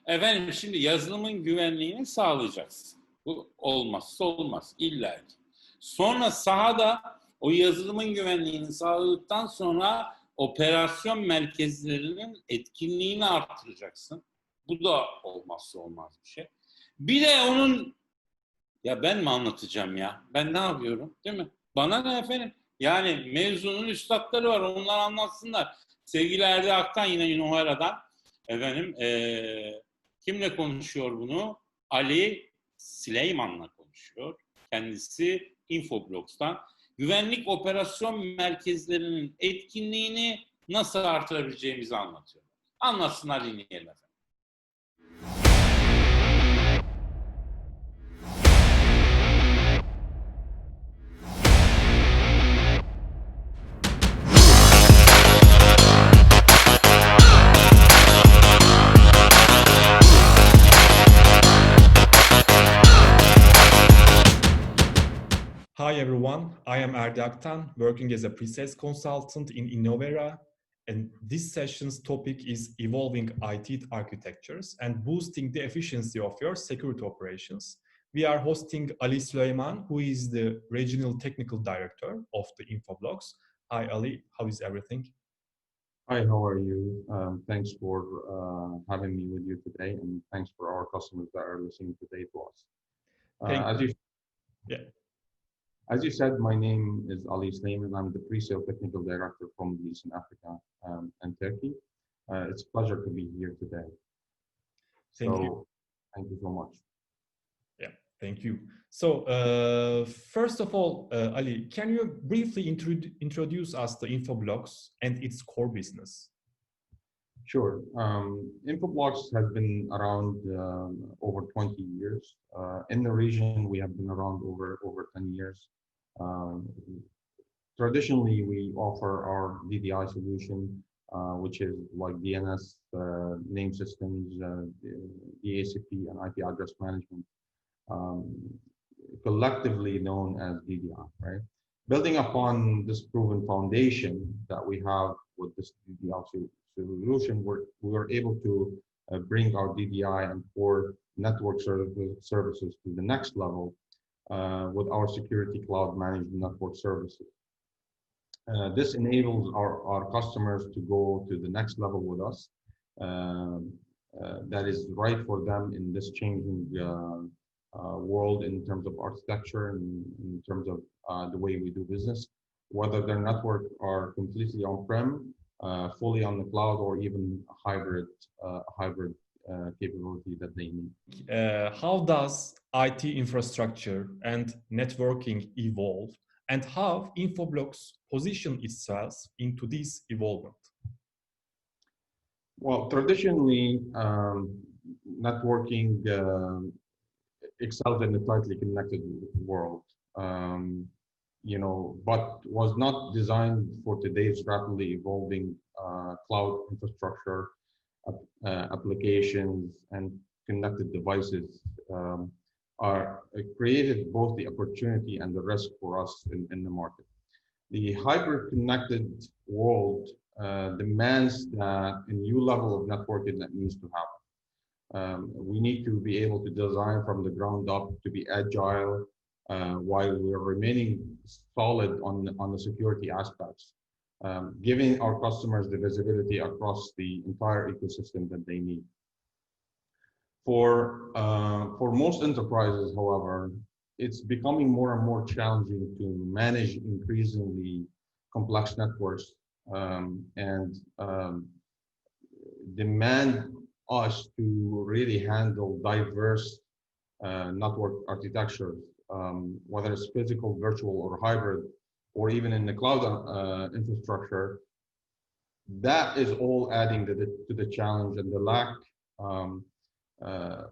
Efendim şimdi yazılımın güvenliğini sağlayacaksın. Bu olmazsa olmaz illa ki. Sonra sahada o yazılımın güvenliğini sağladıktan sonra operasyon merkezlerinin etkinliğini artıracaksın. Bu da olmazsa olmaz bir şey. Bir de onun ya ben mi anlatacağım ya? Ben ne yapıyorum? Değil mi? Bana ne efendim? Yani mevzunun üstadları var. Onlar anlatsınlar. Sevgili Erdi Aktan yine Nuhara'dan. Efendim kimle konuşuyor bunu? Ali Süleyman'la konuşuyor. Kendisi Infoblox'tan. Güvenlik operasyon merkezlerinin etkinliğini nasıl artırabileceğimizi anlatıyor. Anlatsınlar, dinleyelim efendim. Hi everyone, I am Erdi Aktan, working as a pre-sales consultant in Innovera, and this session's topic is evolving IT architectures and boosting the efficiency of your security operations. We are hosting Ali Süleyman, who is the Regional Technical Director of the Infoblox. Hi Ali, how is everything? Hi, how are you? Thanks for having me with you today, and thanks for our customers that are listening today to us. As you said, my name is Ali Sleiman. I'm the pre-sale technical director from Eastern Africa and Turkey. It's a pleasure to be here today. Thank you. Thank you so much. Yeah, thank you. So first of all, Ali, can you briefly introduce us to Infoblox and its core business? Sure. Infoblox has been around over 20 years. In the region, we have been around over 10 years. Traditionally, we offer our DDI solution, which is like DNS, name systems, DHCP, and IP address management, collectively known as DDI, right? Building upon this proven foundation that we have with this DDI solution, we were able to bring our DDI and core network services to the next level with our security cloud managed network services. This enables our customers to go to the next level with us. That is right for them in this changing world in terms of architecture and in terms of the way we do business, whether their network are completely on-prem, fully on the cloud, or even hybrid capability that they need. How does IT infrastructure and networking evolve, and how Infoblox position itself into this evolvement? Well, traditionally, networking excels in a tightly connected world, but was not designed for today's rapidly evolving cloud infrastructure, applications, and connected devices. Are created both the opportunity and the risk for us in the market. The hybrid connected world demands that a new level of networking that needs to happen. We need to be able to design from the ground up to be agile while we're remaining solid on the security aspects, giving our customers the visibility across the entire ecosystem that they need. For most enterprises, however, it's becoming more and more challenging to manage increasingly complex networks and demand us to really handle diverse network architectures, whether it's physical, virtual, or hybrid, or even in the cloud infrastructure. That is all adding to the challenge and the lack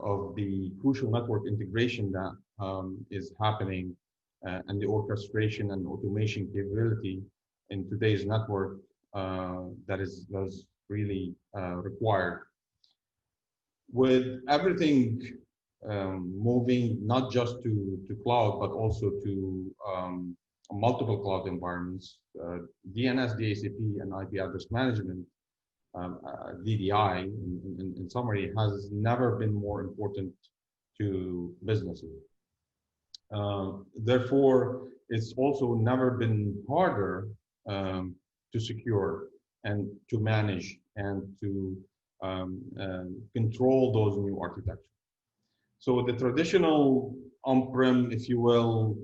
of the crucial network integration that is happening and the orchestration and automation capability in today's network that is really required. With everything moving not just to cloud, but also to multiple cloud environments, DNS, DHCP, and IP address management DDI, in summary, has never been more important to businesses. Therefore, it's also never been harder to secure and to manage and to control those new architectures. So the traditional on-prem, if you will,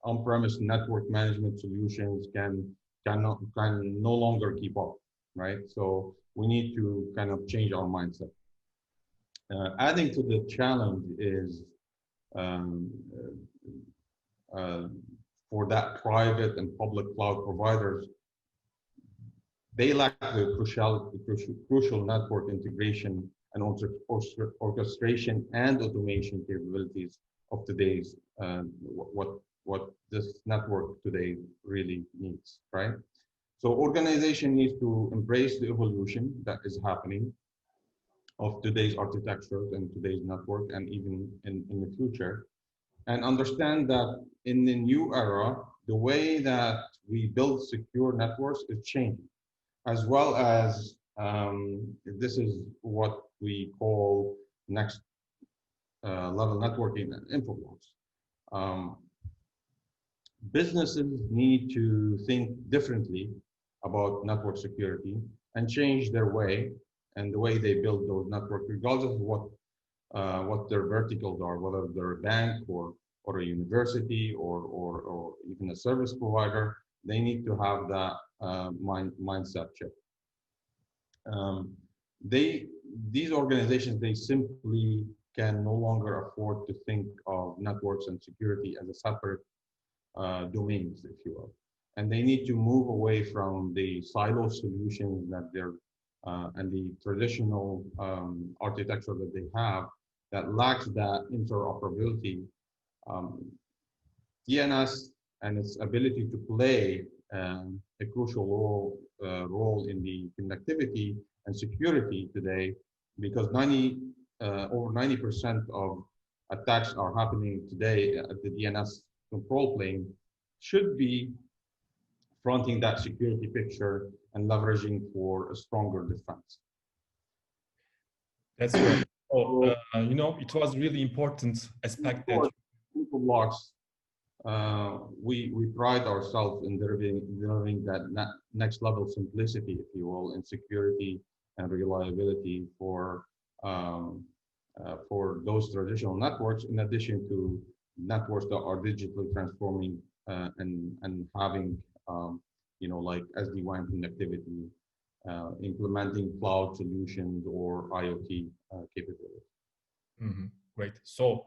on-premise network management solutions can no longer keep up, right? So we need to kind of change our mindset. Adding to the challenge is um, for that private and public cloud providers, they lack the crucial network integration and orchestration and automation capabilities of today's what this network today really needs, right? So organization needs to embrace the evolution that is happening of today's architectures and today's network, and even in the future, and understand that in the new era, the way that we build secure networks is changing, as well as this is what we call next level networking and Infoblox. Businesses need to think differently about network security and change their way and the way they build those networks, regardless of what their verticals are, whether they're a bank or a university or even a service provider. They need to have that mindset shift. These organizations, they simply can no longer afford to think of networks and security as a separate domains, if you will. And they need to move away from the silo solutions that they're and the traditional architecture that they have that lacks that interoperability. DNS and its ability to play a crucial role in the connectivity and security today, because over 90% of attacks are happening today at the DNS control plane, should be fronting that security picture and leveraging for a stronger defense. That's right. Oh, you know, it was really important aspect that Infoblox, we pride ourselves in delivering that next level simplicity, if you will, in security and reliability for those traditional networks, in addition to networks that are digitally transforming and having you know, like SD-WAN connectivity, implementing cloud solutions or IoT capabilities. Mm-hmm. Great. So,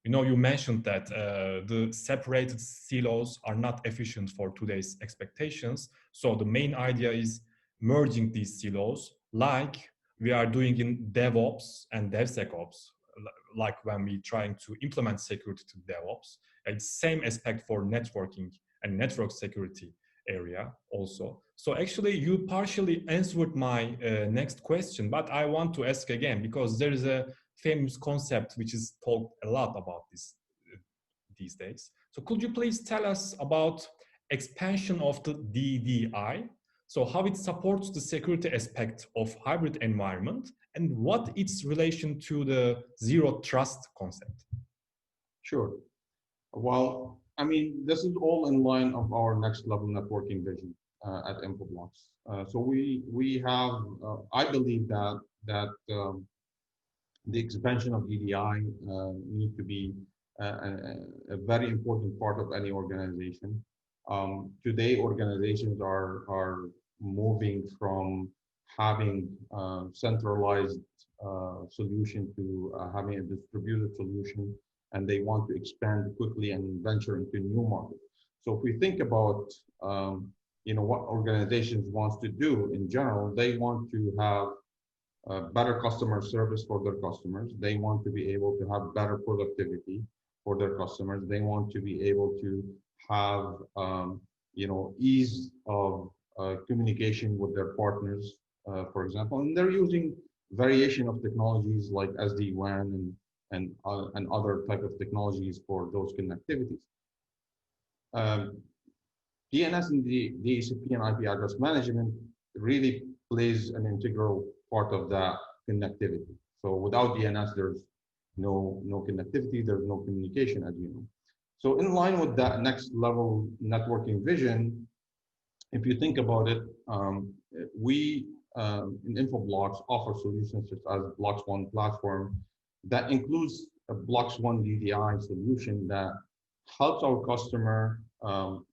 you know, you mentioned that the separated silos are not efficient for today's expectations. So the main idea is merging these silos, like we are doing in DevOps and DevSecOps, like when we trying to implement security to DevOps. It's same aspect for networking and network security area also. So actually you partially answered my next question, but I want to ask again, because there is a famous concept which is talked a lot about this these days. So could you please tell us about expansion of the DDI? So how it supports the security aspect of hybrid environment and what its relation to the zero trust concept? Sure. Well, I mean, this is all in line of our next level networking vision at Infoblox. So we have, I believe that the expansion of DDI need to be a very important part of any organization. Today, organizations are moving from having centralized solution to having a distributed solution, and they want to expand quickly and venture into new markets. So if we think about you know, what organizations wants to do in general, they want to have better customer service for their customers. They want to be able to have better productivity for their customers. They want to be able to have you know, ease of communication with their partners, for example, and they're using variation of technologies like SD-WAN and other type of technologies for those connectivities. DNS and the DHCP and IP address management really plays an integral part of that connectivity. So without DNS, there's no connectivity, there's no communication, as you know. So in line with that next level networking vision, if you think about it, we in Infoblox offer solutions such as Blox One platform that includes a Blox One DDI solution that helps our customer, go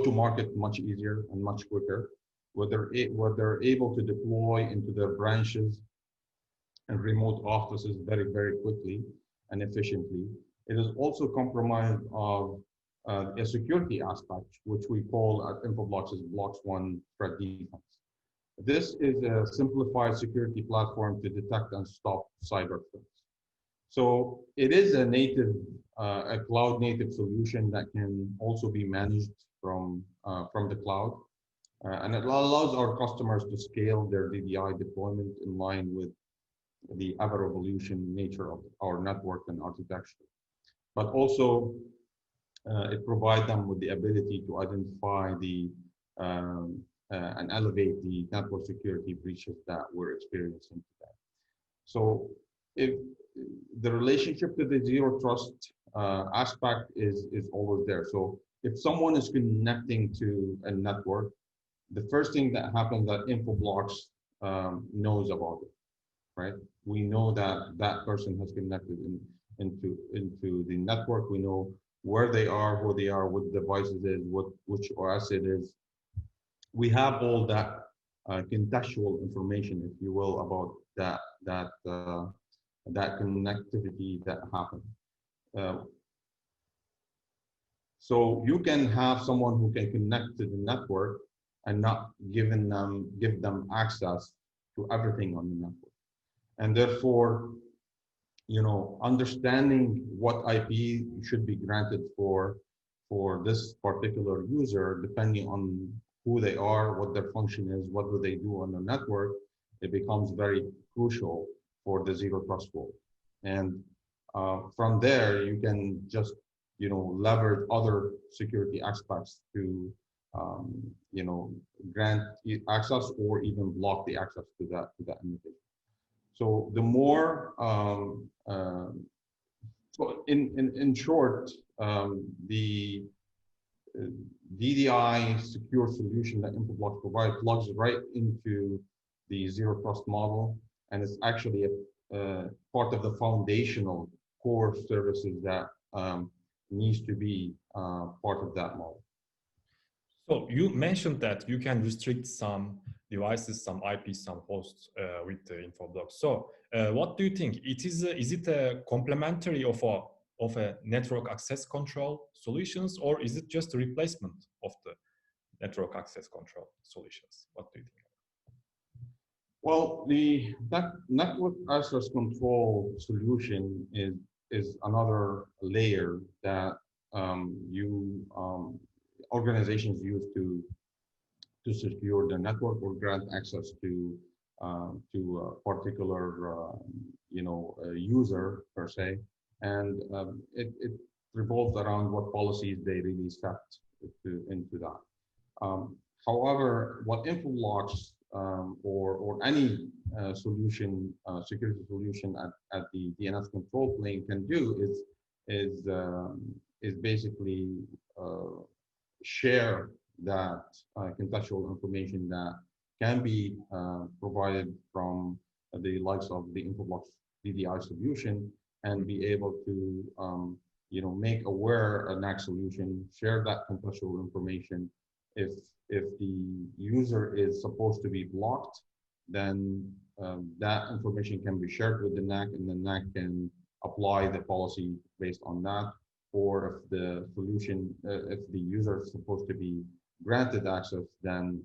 to market much easier and much quicker, where they're able to deploy into their branches and remote offices very, very quickly and efficiently. It is also compromised of a security aspect, which we call at Infoblox as Blox One threat defense. This is a simplified security platform to detect and stop cyber threats. So it is a cloud native solution that can also be managed from the cloud. And it allows our customers to scale their DDI deployment in line with the ever-evolution nature of our network and architecture. But also, it provides them with the ability to identify and elevate the network security breaches that we're experiencing today. So if the relationship to the zero trust aspect is always there. So if someone is connecting to a network, the first thing that happens that Infoblox knows about it, right? We know that that person has connected into the network. We know where they are, who they are, what device it is, which OS it is. We have all that contextual information, if you will, about that connectivity that happened. So you can have someone who can connect to the network and not give them access to everything on the network. And therefore, understanding what IP should be granted for this particular user, depending on who they are, what their function is, what do they do on the network, it becomes very crucial for the zero trust role. And from there, you can just, leverage other security aspects to, grant access or even block the access to that individual. So the more, so in short, the DDI secure solution that Infoblox provides plugs right into the zero trust model, and it's actually a part of the foundational core services that needs to be part of that model. So you mentioned that you can restrict some devices, some IP, some hosts with the Infoblox. So what do you think? Is it a complementary of a network access control solutions, or is it just a replacement of the network access control solutions? What do you think? Well, that network access control solution is another layer that organizations use to secure the network or grant access to a particular user per se, and it revolves around what policies they really set into that. However, what Infoblox or any solution, security solution at the DNS control plane can do is basically share that contextual information that can be provided from the likes of the Infoblox DDI solution, and be able to make aware a NAC solution, share that contextual information. If the user is supposed to be blocked, then that information can be shared with the NAC, and the NAC can apply the policy based on that. Or if the solution, if the user is supposed to be granted access, then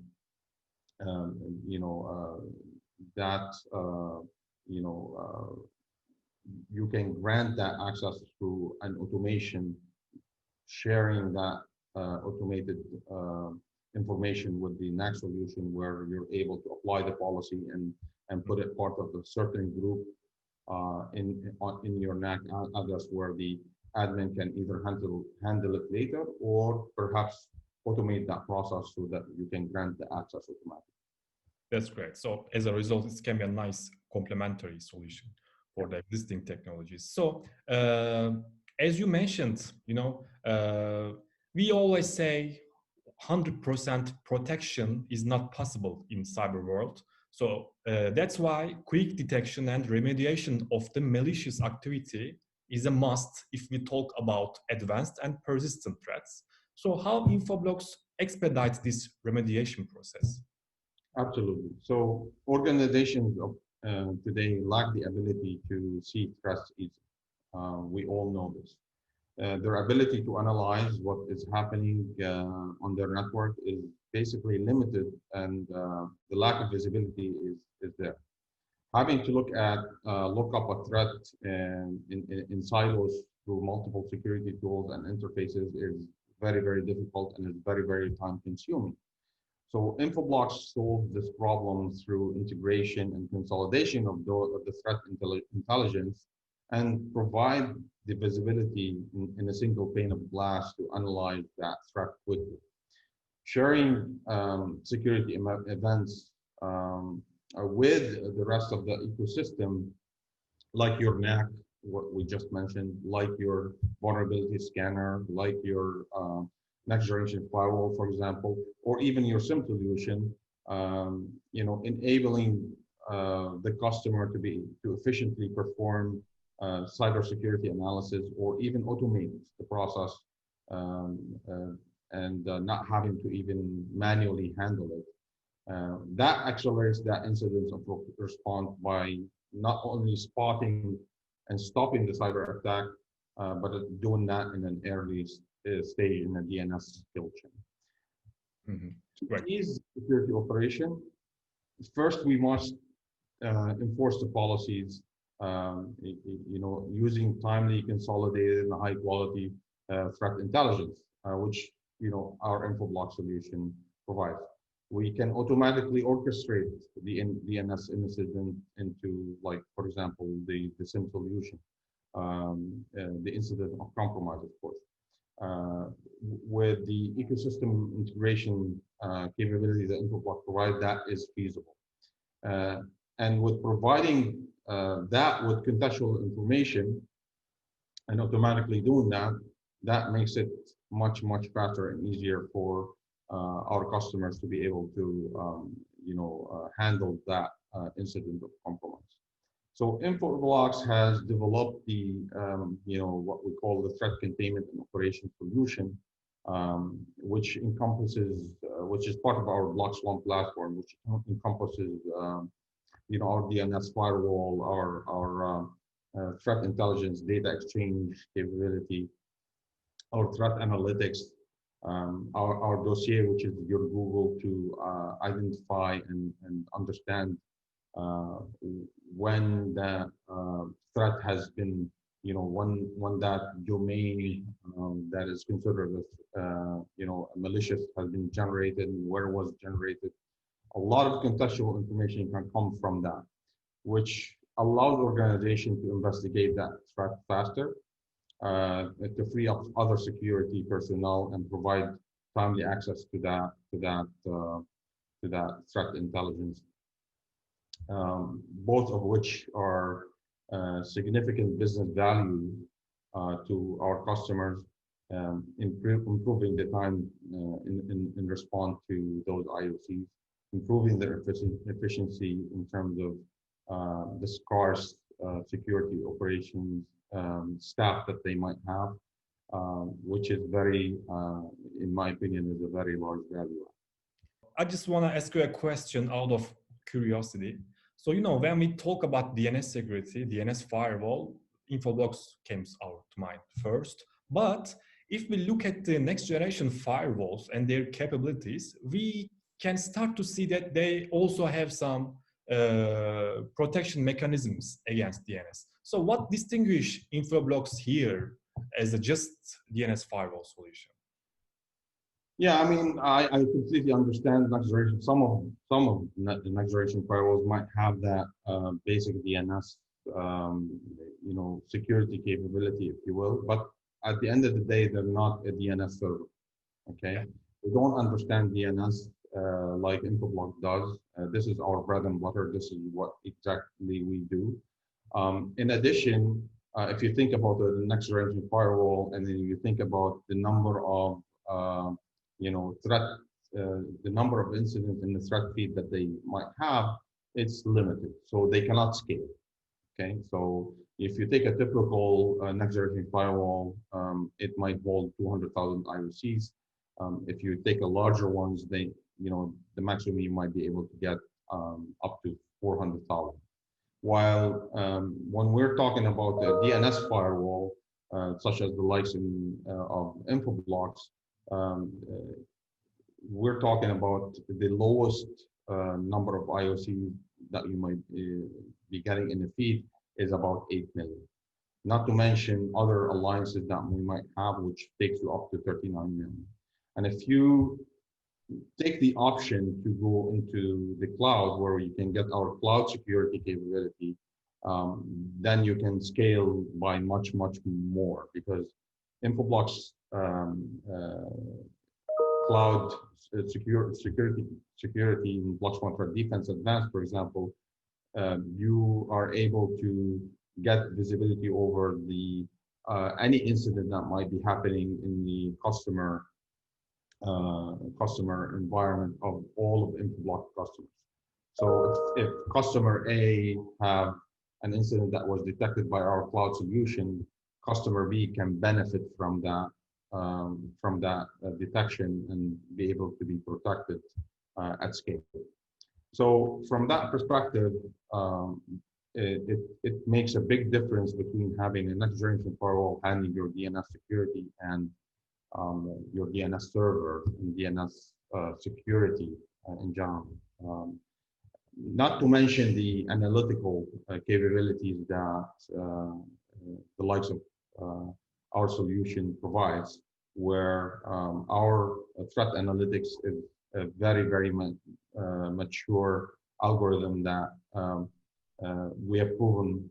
you can grant that access through an automation, sharing that automated information with the NAC solution, where you're able to apply the policy and put it part of a certain group in your NAC address, where the admin can either handle it later or perhaps automate that process so that you can grant the access automatically. That's great. So as a result, it can be a nice complementary solution for the existing technologies. So as you mentioned, we always say 100% protection is not possible in cyber world. So that's why quick detection and remediation of the malicious activity is a must if we talk about advanced and persistent threats. So how Infoblox expedites this remediation process? Absolutely. So organizations of today lack the ability to see threats easily. We all know this. Their ability to analyze what is happening on their network is basically limited, and the lack of visibility is there. Having to look up a threat in silos through multiple security tools and interfaces is very, very difficult and is very, very time consuming. So Infoblox solves this problem through integration and consolidation of the threat intelligence and provide the visibility in a single pane of glass to analyze that threat quickly. Sharing security events with the rest of the ecosystem, like your NAC, what we just mentioned, like your vulnerability scanner, like your next generation firewall, for example, or even your SIM solution, enabling the customer to efficiently perform cybersecurity analysis or even automate the process and not having to even manually handle it. That accelerates that incidence of response by not only spotting and stopping the cyber attack, but doing that in an early stage in a DNS skill chain. Mm-hmm. Right. These security operation, first we must enforce the policies, using timely, consolidated, and high quality threat intelligence, which our Infoblox solution provides. We can automatically orchestrate the DNS incident into, like, for example, the SIM solution, the incident of compromise, of course. With the ecosystem integration capability that Infoblox provides, that is feasible. And with providing that with contextual information and automatically doing that, that makes it much, much faster and easier for our customers to be able to, handle that incident of compromise. So Infoblox has developed the, what we call the threat containment and operation solution, which encompasses, which is part of our Blox One platform, which encompasses, our DNS firewall, our threat intelligence data exchange capability, our threat analytics, our dossier, which is your Google to identify and understand when that threat has been, when that domain that is considered as, malicious has been generated, and where it was generated. A lot of contextual information can come from that, which allows the organization to investigate that threat faster, to free up other security personnel and provide timely access to that threat intelligence. Both of which are significant business value to our customers, improving the time in response to those IOCs, improving their efficiency in terms of the scarce security operations staff that they might have, which is very, in my opinion, is a very large value. I just want to ask you a question out of curiosity. So, when we talk about DNS security, DNS firewall, Infoblox came out to mind first. But if we look at the next generation firewalls and their capabilities, we can start to see that they also have some protection mechanisms against DNS. So what distinguishes Infoblox here as a just DNS firewall solution? Yeah, I mean, I completely understand next generation. Some of the next generation firewalls might have that basic DNS, security capability, if you will. But at the end of the day, they're not a DNS server. Okay, we don't understand DNS like Infoblox does. This is our bread and butter. This is what exactly we do. In addition, if you think about the next generation firewall, and then you think about the number of the number of incidents in the threat feed that they might have, it's limited, so they cannot scale. Okay, so if you take a typical next generation firewall, it might hold 200,000 IOCs. If you take a larger ones, the maximum you might be able to get up to 400,000. While when we're talking about the DNS firewall, such as the likes of Infoblox, we're talking about the lowest number of IOCs that you might be getting in the feed is about 8 million. Not to mention other alliances that we might have, which takes you up to 39 million. And if you take the option to go into the cloud, where you can get our cloud security capability, then you can scale by much, much more, because Infoblox cloud security in Blox One Threat Defense Advanced, for example, you are able to get visibility over the any incident that might be happening in the customer environment of all of Infoblox customers. So if customer A have an incident that was detected by our cloud solution, customer B can benefit from that detection and be able to be protected at scale. So from that perspective, it makes a big difference between having a next generation firewall handling your DNS security and your DNS server and DNS security in general. Not to mention the analytical capabilities that the likes of our solution provides, where our threat analytics is a very, very mature algorithm that we have proven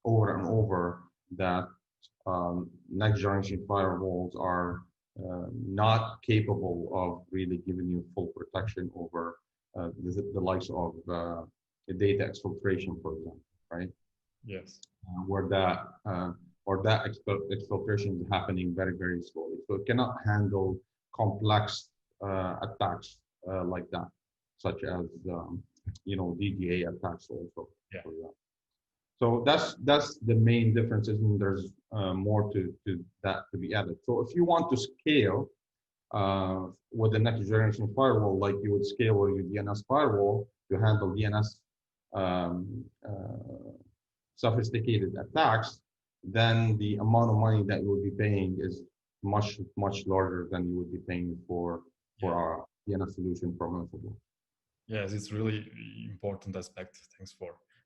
over and over that next generation firewalls are not capable of really giving you full protection over the likes of data exfiltration, for example, right? Yes. Where that exfiltration is happening very, very slowly. So it cannot handle complex attacks like that, such as DGA attacks also. Yeah. So that's the main differences, and there's more to that to be added. So if you want to scale with the next generation firewall, like you would scale with your DNS firewall to handle DNS sophisticated attacks, then the amount of money that you would be paying is much, much larger than you would be paying for our DNS solution from Infoblox. Yes, it's really important aspect. Thanks for